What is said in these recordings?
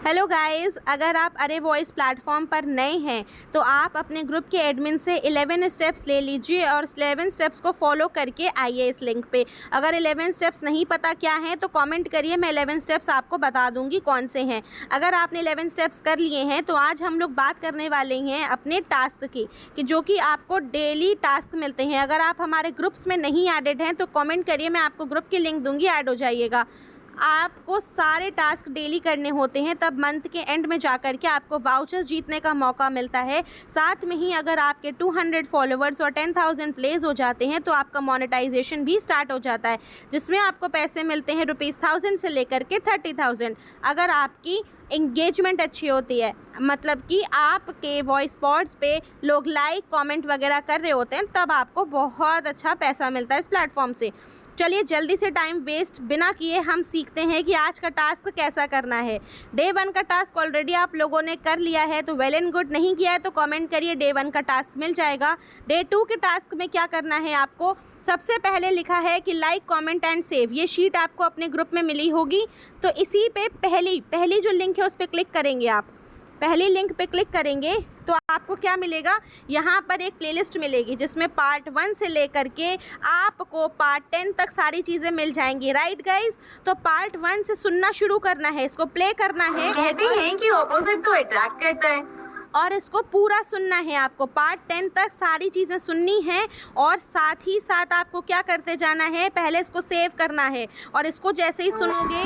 Hello guys, अगर आप अरे वॉइस प्लेटफॉर्म पर नए हैं तो आप अपने ग्रुप के एडमिन से 11 स्टेप्स ले लीजिए और 11 स्टेप्स को फॉलो करके आइए इस लिंक पे। अगर 11 स्टेप्स नहीं पता क्या हैं तो कमेंट करिए, मैं 11 स्टेप्स आपको बता दूंगी कौन से हैं। अगर आपने 11 स्टेप्स कर लिए हैं तो आज हम लोग बात करने वाले हैं अपने टास्क की, कि जो कि आपको डेली टास्क मिलते हैं। अगर आप हमारे ग्रुप्स में नहीं एडेड हैं तो कमेंट करिए, मैं आपको ग्रुप की लिंक दूंगी, ऐड हो जाइएगा। आपको सारे टास्क डेली करने होते हैं, तब मंथ के एंड में जाकर के आपको वाउचर्स जीतने का मौका मिलता है। साथ में ही अगर आपके 200 फॉलोवर्स और 10,000 प्लेज हो जाते हैं तो आपका मोनेटाइजेशन भी स्टार्ट हो जाता है, जिसमें आपको पैसे मिलते हैं ₹1000 से लेकर के 30,000। अगर आपकी इंगेजमेंट अच्छी होती है, मतलब कि आपके वॉइस पॉड्स पे लोग लाइक कमेंट वगैरह कर रहे होते हैं, तब आपको बहुत अच्छा पैसा मिलता है इस प्लेटफॉर्म से। चलिए जल्दी से टाइम वेस्ट बिना किए हम सीखते हैं कि आज का टास्क कैसा करना है। डे 1 का टास्क ऑलरेडी आप लोगों ने कर लिया है तो वेल एंड गुड, नहीं किया है तो कमेंट करिए, डे 1 का टास्क मिल जाएगा। डे 2 के टास्क में क्या करना है आपको, सबसे पहले लिखा है कि लाइक कमेंट एंड सेव। ये शीट आपको अपने ग्रुप में मिली होगी, तो इसी पे पहली जो लिंक है उस पर क्लिक करेंगे। आप पहली लिंक पे क्लिक करेंगे तो आपको क्या मिलेगा, यहाँ पर एक प्लेलिस्ट मिलेगी जिसमें पार्ट 1 से लेकर के आपको पार्ट 10 तक सारी चीज़ें मिल जाएंगी। राइट गाइज, तो पार्ट 1 से सुनना शुरू करना है, इसको प्ले करना है। कहते हैं कि ऑपोजिट को अट्रैक्ट करता है और इसको पूरा सुनना है आपको, पार्ट 10 तक सारी चीज़ें सुननी है। और साथ ही साथ आपको क्या करते जाना है, पहले इसको सेव करना है और इसको जैसे ही सुनोगे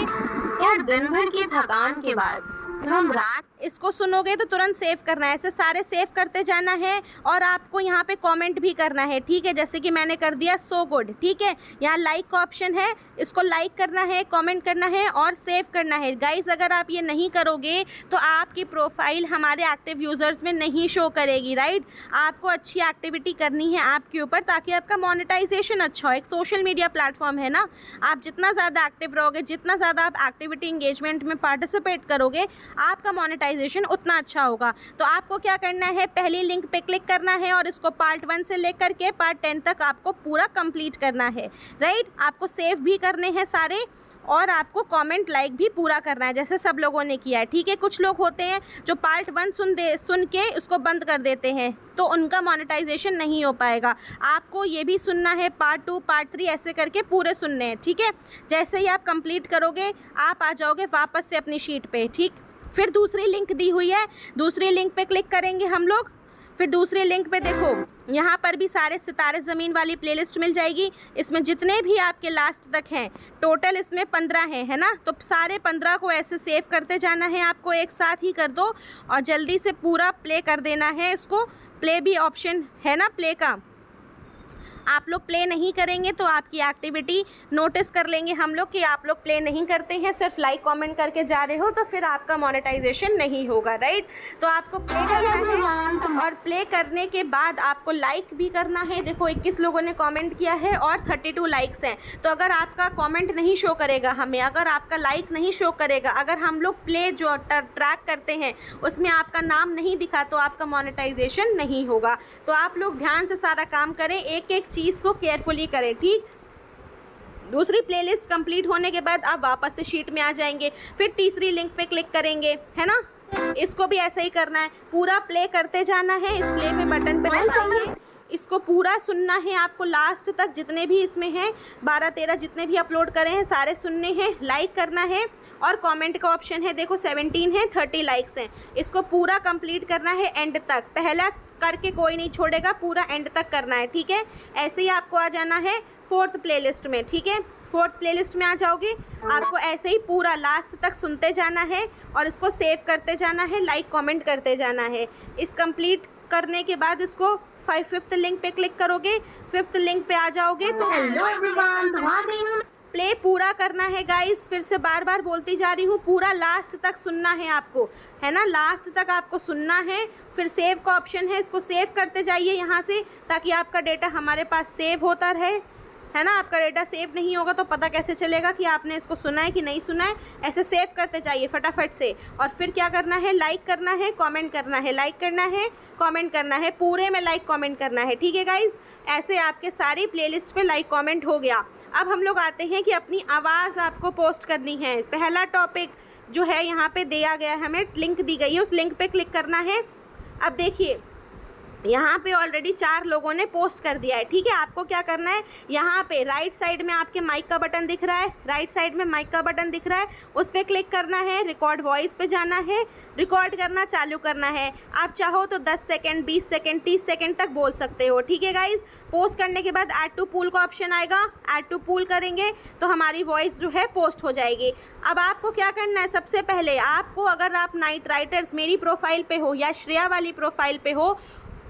यार दिन भर की थकान के बाद जब हम रात इसको सुनोगे तो तुरंत सेव करना है। ऐसे सारे सेव करते जाना है और आपको यहाँ पे कमेंट भी करना है, ठीक है। जैसे कि मैंने कर दिया सो गुड, ठीक है। यहाँ लाइक का ऑप्शन है, इसको लाइक करना है, कमेंट करना है और सेव करना है। गाइस अगर आप ये नहीं करोगे तो आपकी प्रोफाइल हमारे एक्टिव यूज़र्स में नहीं शो करेगी। राइट, आपको अच्छी एक्टिविटी करनी है आपके ऊपर, ताकि आपका मोनेटाइजेशन अच्छा हो। एक सोशल मीडिया प्लेटफॉर्म है ना, आप जितना ज़्यादा एक्टिव रहोगे, जितना ज़्यादा आप एक्टिविटी इंगेजमेंट में पार्टिसिपेट करोगे, आपका मोनेटाइजेशन उतना अच्छा होगा। तो आपको क्या करना है, पहली लिंक पे क्लिक करना है और इसको पार्ट 1 से लेकर के पार्ट 10 तक आपको पूरा कंप्लीट करना है। राइट, आपको सेव भी करने हैं सारे और आपको कमेंट लाइक भी पूरा करना है, जैसे सब लोगों ने किया है, ठीक है। कुछ लोग होते हैं जो पार्ट 1 सुन के उसको बंद कर देते हैं, तो उनका मोनेटाइजेशन नहीं हो पाएगा। आपको ये भी सुनना है, पार्ट 2 पार्ट 3 ऐसे करके पूरे सुनने हैं, ठीक है। जैसे ही आप कंप्लीट करोगे आप आ जाओगे वापस से अपनी शीट पे, ठीक। फिर दूसरी लिंक दी हुई है, दूसरी लिंक पे क्लिक करेंगे हम लोग। फिर दूसरी लिंक पे देखो, यहाँ पर भी सारे सितारे ज़मीन वाली प्लेलिस्ट मिल जाएगी। इसमें जितने भी आपके लास्ट तक हैं, टोटल इसमें 15 हैं, है ना। तो सारे 15 को ऐसे सेव करते जाना है आपको, एक साथ ही कर दो और जल्दी से पूरा प्ले कर देना है। इसको प्ले भी ऑप्शन है ना प्ले का, आप लोग प्ले नहीं करेंगे तो आपकी एक्टिविटी नोटिस कर लेंगे हम लोग कि आप लोग प्ले नहीं करते हैं, सिर्फ लाइक कमेंट करके जा रहे हो, तो फिर आपका मोनेटाइजेशन नहीं होगा। राइट, तो आपको प्ले करना है और प्ले करने के बाद आपको लाइक भी करना है। देखो 21 लोगों ने कमेंट किया है और 32 लाइक्स हैं। तो अगर आपका कमेंट नहीं शो करेगा हमें, अगर आपका लाइक नहीं शो करेगा, अगर हम लोग प्ले जो ट्रैक करते हैं उसमें आपका नाम नहीं दिखा तो आपका मोनेटाइजेशन नहीं होगा। तो आप लोग ध्यान से सारा काम करें, एक एक चीज़ को केयरफुली करें, ठीक। दूसरी प्लेलिस्ट कंप्लीट होने के बाद आप वापस से शीट में आ जाएंगे, फिर तीसरी लिंक पे क्लिक करेंगे, है ना। इसको भी ऐसे ही करना है, पूरा प्ले करते जाना है। इस प्ले पे बटन पे दबाएंगे, इसको पूरा सुनना है आपको लास्ट तक, जितने भी इसमें हैं 12-13 जितने भी अपलोड करें हैं सारे सुनने हैं। लाइक करना है और कमेंट का ऑप्शन है, देखो 17 है, 30 लाइक्स हैं। इसको पूरा कंप्लीट करना है एंड तक, पहला करके कोई नहीं छोड़ेगा, पूरा एंड तक करना है, ठीक है। ऐसे ही आपको आ जाना है 4th प्लेलिस्ट में, ठीक है। 4th प्लेलिस्ट में आ जाओगे, आपको ऐसे ही पूरा लास्ट तक सुनते जाना है और इसको सेव करते जाना है, लाइक कमेंट करते जाना है। इस कंप्लीट करने के बाद इसको 5th लिंक पे क्लिक करोगे, 5th लिंक पे आ जाओगे तो हेलो एवरीवन, प्ले पूरा करना है गाइस। फिर से बार बार बोलती जा रही हूँ, पूरा लास्ट तक सुनना है आपको, है ना। लास्ट तक आपको सुनना है। फिर सेव का ऑप्शन है, इसको सेव करते जाइए यहाँ से, ताकि आपका डेटा हमारे पास सेव होता रहे, है ना। आपका डेटा सेव नहीं होगा तो पता कैसे चलेगा कि आपने इसको सुना है कि नहीं सुना है। ऐसे सेव करते जाइए फटाफट से। और फिर क्या करना है, लाइक करना है, कमेंट करना है, लाइक करना है, कमेंट करना है, पूरे में लाइक कमेंट करना है, ठीक है गाइज। ऐसे आपके सारी प्लेलिस्ट पे लाइक कमेंट हो गया। अब हम लोग आते हैं कि अपनी आवाज़ आपको पोस्ट करनी है। पहला टॉपिक जो है यहाँ पे दिया गया है, हमें लिंक दी गई है, उस लिंक पे क्लिक करना है। अब देखिए यहाँ पे ऑलरेडी 4 लोगों ने पोस्ट कर दिया है, ठीक है। आपको क्या करना है, यहाँ पे राइट साइड में आपके माइक का बटन दिख रहा है, राइट साइड में माइक का बटन दिख रहा है, उस पर क्लिक करना है, रिकॉर्ड वॉइस पे जाना है, रिकॉर्ड करना चालू करना है। आप चाहो तो 10 सेकेंड, 20 सेकेंड, 30 सेकेंड तक बोल सकते हो, ठीक है गाइज़। पोस्ट करने के बाद ऐड टू पूल का ऑप्शन आएगा, ऐड टू पूल करेंगे तो हमारी वॉइस जो है पोस्ट हो जाएगी। अब आपको क्या करना है, सबसे पहले आपको, अगर आप नाइट राइडर्स मेरी प्रोफाइल पे हो या श्रेया वाली प्रोफाइल पे हो,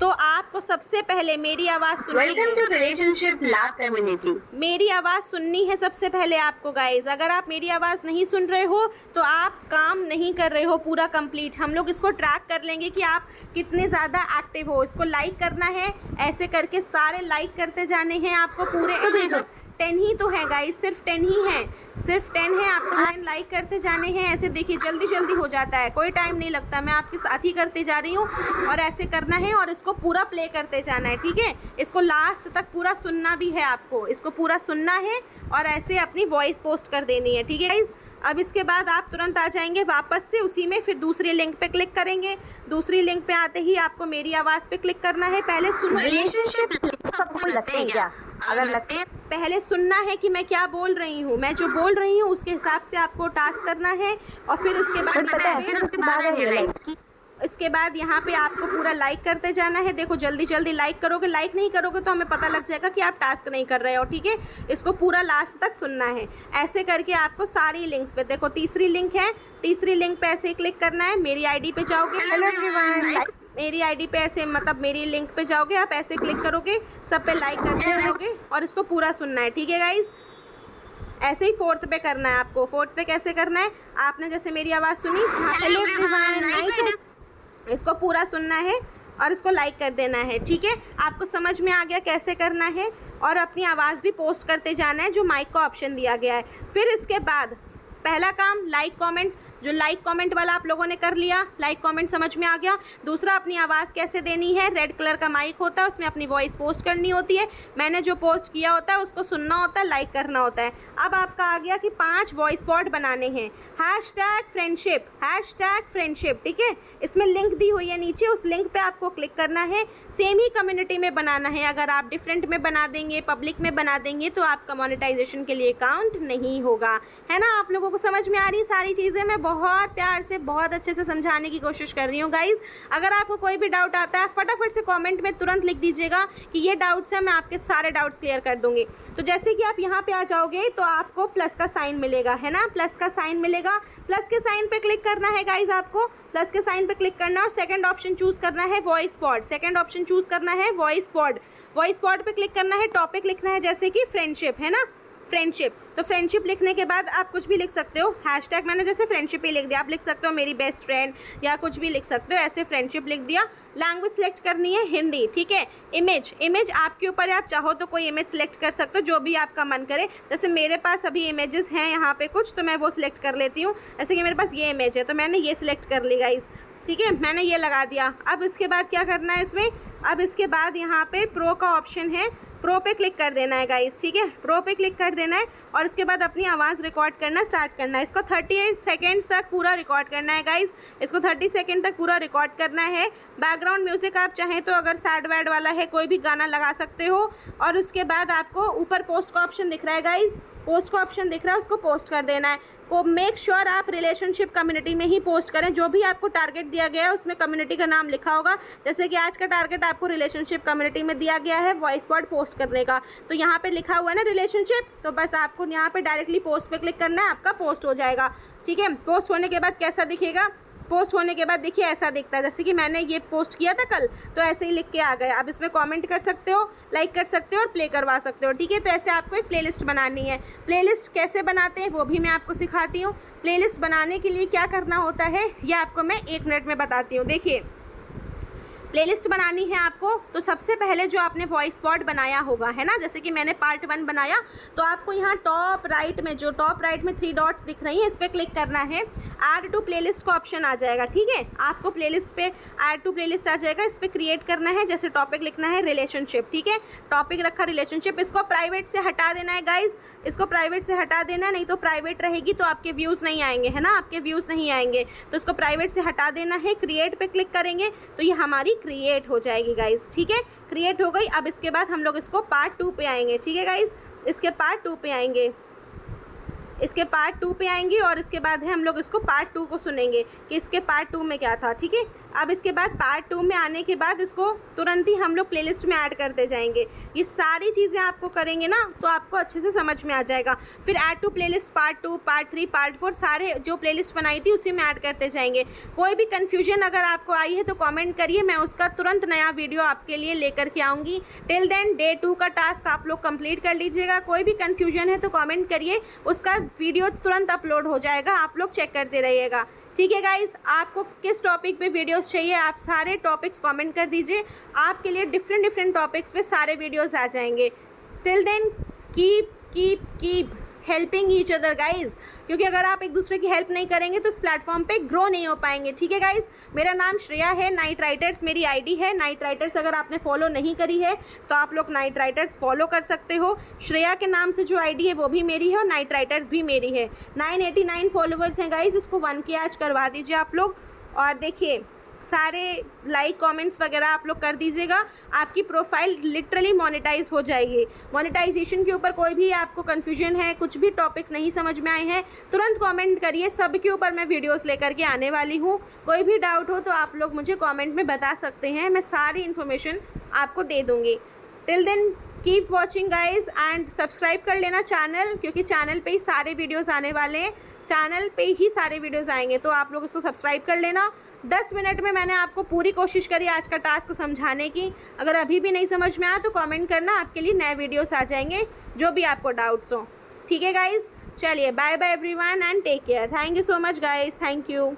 तो आपको सबसे पहले मेरी आवाज़ सुननी है। Welcome to Relationship Lab Community. मेरी आवाज़ सुननी है सबसे पहले आपको गाइज। अगर आप मेरी आवाज़ नहीं सुन रहे हो तो आप काम नहीं कर रहे हो पूरा कंप्लीट। हम लोग इसको ट्रैक कर लेंगे कि आप कितने ज़्यादा एक्टिव हो। इसको लाइक करना है, ऐसे करके सारे लाइक करते जाने हैं आपको पूरे। 10 ही तो है गाइज, सिर्फ 10 ही है, सिर्फ 10 है। आपको 10 लाइक करते जाने हैं। ऐसे देखिए जल्दी जल्दी हो जाता है, कोई टाइम नहीं लगता। मैं आपके साथ ही करते जा रही हूँ और ऐसे करना है और इसको पूरा प्ले करते जाना है, ठीक है। इसको लास्ट तक पूरा सुनना भी है आपको, इसको पूरा सुनना है और ऐसे अपनी वॉइस पोस्ट कर देनी है, ठीक है गाइज। अब इसके बाद आप तुरंत आ जाएंगे वापस से उसी में, फिर दूसरी लिंक पे क्लिक करेंगे। दूसरी लिंक पे आते ही आपको मेरी आवाज़ पे क्लिक करना है। पहले सुनो, Relationship सबको लगते हैं क्या? अगर लगते हैं पहले सुनना है कि मैं क्या बोल रही हूँ, मैं जो बोल रही हूँ उसके हिसाब से आपको टास्क करना है। और फिर इसके बाद पता है, फिर उसके बाद रियलाइज की इसके बाद यहाँ पे आपको पूरा लाइक करते जाना है। देखो जल्दी जल्दी लाइक करोगे, लाइक नहीं करोगे तो हमें पता लग जाएगा कि आप टास्क नहीं कर रहे हो, ठीक है। इसको पूरा लास्ट तक सुनना है। ऐसे करके आपको सारी लिंक्स पे, देखो तीसरी लिंक है, तीसरी लिंक पे ऐसे क्लिक करना है। मेरी आईडी पे जाओगे, मेरी आईडी पे ऐसे, मतलब मेरी लिंक पे जाओगे, आप ऐसे क्लिक करोगे, सब पे लाइक करते रहोगे और इसको पूरा सुनना है, ठीक है गाइज। ऐसे ही 4th पे करना है आपको। 4th पे कैसे करना है, आपने जैसे मेरी आवाज़ सुनी, इसको पूरा सुनना है और इसको लाइक कर देना है, ठीक है। आपको समझ में आ गया कैसे करना है। और अपनी आवाज़ भी पोस्ट करते जाना है, जो माइक का ऑप्शन दिया गया है। फिर इसके बाद पहला काम लाइक कमेंट, जो लाइक कमेंट वाला आप लोगों ने कर लिया, लाइक कमेंट समझ में आ गया। दूसरा अपनी आवाज़ कैसे देनी है, रेड कलर का माइक होता है, उसमें अपनी वॉइस पोस्ट करनी होती है। मैंने जो पोस्ट किया होता है उसको सुनना होता है, लाइक करना होता है। अब आपका आ गया कि 5 वॉइस बॉट बनाने हैं। #फ्रेंडशिप, ठीक है। इसमें लिंक दी हुई है नीचे, उस लिंक पे आपको क्लिक करना है। सेम ही कम्युनिटी में बनाना है। अगर आप डिफरेंट में बना देंगे, पब्लिक में बना देंगे तो आपका मोनेटाइजेशन के लिए काउंट नहीं होगा, है ना। आप लोगों को समझ में आ रही सारी चीज़ें। मैं बहुत प्यार से, बहुत अच्छे से समझाने की कोशिश कर रही हूँ गाइज़। अगर आपको कोई भी डाउट आता है फटाफट से कमेंट में तुरंत लिख दीजिएगा कि ये डाउट्स हैं, मैं आपके सारे डाउट्स क्लियर कर दूँगी। तो जैसे कि आप यहाँ पे आ जाओगे तो आपको प्लस का साइन मिलेगा, है ना, प्लस का साइन मिलेगा। प्लस के साइन पे क्लिक करना है गाइज़, आपको प्लस के साइन पे क्लिक करना और सेकंड ऑप्शन चूज़ करना है voice pod. Second option choose करना है वॉइस पॉड। वॉइस पॉड पे क्लिक करना है, टॉपिक लिखना है जैसे कि फ्रेंडशिप, है ना, फ्रेंडशिप। तो फ्रेंडशिप लिखने के बाद आप कुछ भी लिख सकते हो। हैशटैग मैंने जैसे फ्रेंडशिप ही लिख दिया, आप लिख सकते हो मेरी बेस्ट फ्रेंड या कुछ भी लिख सकते हो। ऐसे फ्रेंडशिप लिख दिया। लैंग्वेज सेलेक्ट करनी है हिंदी, ठीक है। इमेज आपके ऊपर है, आप चाहो तो कोई इमेज सेलेक्ट कर सकते हो जो भी आपका मन करे। जैसे मेरे पास अभी इमेजेस हैं यहाँ पे कुछ, तो मैं वो सिलेक्ट कर लेती हूँ। जैसे कि मेरे पास ये इमेज है तो मैंने ये सिलेक्ट कर ली गाइस, ठीक है, मैंने ये लगा दिया। अब इसके बाद क्या करना है इसमें, अब इसके बाद यहाँ पे प्रो का ऑप्शन है, प्रो पे क्लिक कर देना है गाइस, ठीक है। प्रो पे क्लिक कर देना है और इसके बाद अपनी आवाज़ रिकॉर्ड करना स्टार्ट करना है। इसको 38 सेकेंड्स तक पूरा रिकॉर्ड करना है गाइस। इसको 30 सेकेंड तक पूरा रिकॉर्ड करना है। बैकग्राउंड म्यूज़िक आप चाहें तो अगर सैड वैड वाला है कोई भी गाना लगा सकते हो। और उसके बाद आपको ऊपर पोस्ट का ऑप्शन दिख रहा है गाइस, पोस्ट का ऑप्शन दिख रहा है, उसको पोस्ट कर देना है। को मेक श्योर आप रिलेशनशिप कम्युनिटी में ही पोस्ट करें। जो भी आपको टारगेट दिया गया है उसमें कम्युनिटी का नाम लिखा होगा। जैसे कि आज का टारगेट आपको रिलेशनशिप कम्युनिटी में दिया गया है वॉइस पॉड पोस्ट करने का, तो यहाँ पे लिखा हुआ है ना रिलेशनशिप, तो बस आपको यहाँ पे डायरेक्टली पोस्ट पे क्लिक करना है, आपका पोस्ट हो जाएगा, ठीक है। पोस्ट होने के बाद कैसा दिखेगा, पोस्ट होने के बाद देखिए ऐसा दिखता है। जैसे कि मैंने ये पोस्ट किया था कल, तो ऐसे ही लिख के आ गया। अब इसमें कमेंट कर सकते हो, लाइक कर सकते हो और प्ले करवा सकते हो, ठीक है। तो ऐसे आपको एक प्लेलिस्ट बनानी है। प्लेलिस्ट कैसे बनाते हैं वो भी मैं आपको सिखाती हूँ। प्लेलिस्ट बनाने के लिए क्या करना होता है ये आपको मैं 1 मिनट में बताती हूँ। देखिए प्लेलिस्ट बनानी है आपको, तो सबसे पहले जो आपने वॉइस पॉड बनाया होगा, है ना, जैसे कि मैंने पार्ट 1 बनाया, तो आपको यहाँ टॉप राइट में 3 डॉट्स दिख रही हैं, इस पर क्लिक करना है। ऐड टू प्लेलिस्ट का ऑप्शन आ जाएगा, ठीक है। आपको प्लेलिस्ट पे ऐड टू प्लेलिस्ट आ जाएगा, इस पर क्रिएट करना है। जैसे टॉपिक लिखना है रिलेशनशिप, ठीक है, टॉपिक रखा रिलेशनशिप। इसको प्राइवेट से हटा देना है गाइज, इसको प्राइवेट से हटा देना है, नहीं तो प्राइवेट रहेगी तो आपके व्यूज़ नहीं आएंगे, है ना, आपके व्यूज़ नहीं आएंगे। तो इसको प्राइवेट से हटा देना है। क्रिएट पे क्लिक करेंगे तो ये हमारी क्रिएट हो जाएगी गाइज, ठीक है, क्रिएट हो गई। अब इसके बाद हम लोग इसको पार्ट 2 पे आएंगे, ठीक है गाइज, इसके पार्ट 2 पे आएंगे, इसके पार्ट 2 पे आएंगे और इसके बाद है हम लोग इसको पार्ट 2 को सुनेंगे कि इसके पार्ट 2 में क्या था, ठीक है। अब इसके बाद पार्ट 2 में आने के बाद इसको तुरंत ही हम लोग प्लेलिस्ट में ऐड करते जाएंगे। ये सारी चीज़ें आपको करेंगे ना तो आपको अच्छे से समझ में आ जाएगा। फिर add to playlist part 2, part 3, part 4 सारे जो प्लेलिस्ट बनाई थी उसी में ऐड करते जाएंगे। कोई भी कन्फ्यूजन अगर आपको आई है तो कॉमेंट करिए, मैं उसका तुरंत नया वीडियो आपके लिए लेकर के आऊँगी। टिल देन डे 2 का टास्क आप लोग कंप्लीट कर लीजिएगा। कोई भी कन्फ्यूजन है तो कॉमेंट करिए, उसका वीडियो तुरंत अपलोड हो जाएगा, आप लोग चेक करते रहिएगा, ठीक है गाइस। आपको किस टॉपिक पे वीडियोस चाहिए आप सारे टॉपिक्स कमेंट कर दीजिए, आपके लिए डिफरेंट टॉपिक्स पे सारे वीडियोस आ जाएंगे। Till then keep helping each other guys, क्योंकि अगर आप एक दूसरे की हेल्प नहीं करेंगे तो इस प्लेटफॉर्म पे ग्रो नहीं हो पाएंगे, ठीक है गाइज। मेरा नाम श्रेया है, नाइट राइटर्स मेरी आईडी है। नाइट राइटर्स अगर आपने फॉलो नहीं करी है तो आप लोग नाइट राइटर्स फॉलो कर सकते हो। श्रेया के नाम से जो आईडी है वो भी मेरी है और नाइट राइटर्स भी मेरी है। 989 फॉलोवर्स हैं गाइज, इसको 1K आज करवा दीजिए आप लोग। और देखिए सारे लाइक कमेंट्स वगैरह आप लोग कर दीजिएगा, आपकी प्रोफाइल लिटरली मोनेटाइज हो जाएगी। मोनेटाइजेशन के ऊपर कोई भी आपको कन्फ्यूजन है, कुछ भी टॉपिक्स नहीं समझ में आए हैं, तुरंत कमेंट करिए, सब के ऊपर मैं वीडियोस लेकर के आने वाली हूँ। कोई भी डाउट हो तो आप लोग मुझे कमेंट में बता सकते हैं, मैं सारी इन्फॉर्मेशन आपको दे दूँगी। Till then keep watching guys and subscribe कर लेना चैनल, क्योंकि चैनल पे ही सारे वीडियोज़ आने वाले हैं, चैनल पे ही सारे वीडियोज़ आएंगे, तो आप लोग इसको सब्सक्राइब कर लेना। 10 मिनट में मैंने आपको पूरी कोशिश करी आज का टास्क समझाने की। अगर अभी भी नहीं समझ में आया तो कमेंट करना, आपके लिए नए वीडियोस आ जाएंगे जो भी आपको डाउट्स हो, ठीक है गाइज। चलिए bye bye everyone and take care. Thank you so much guys, thank you.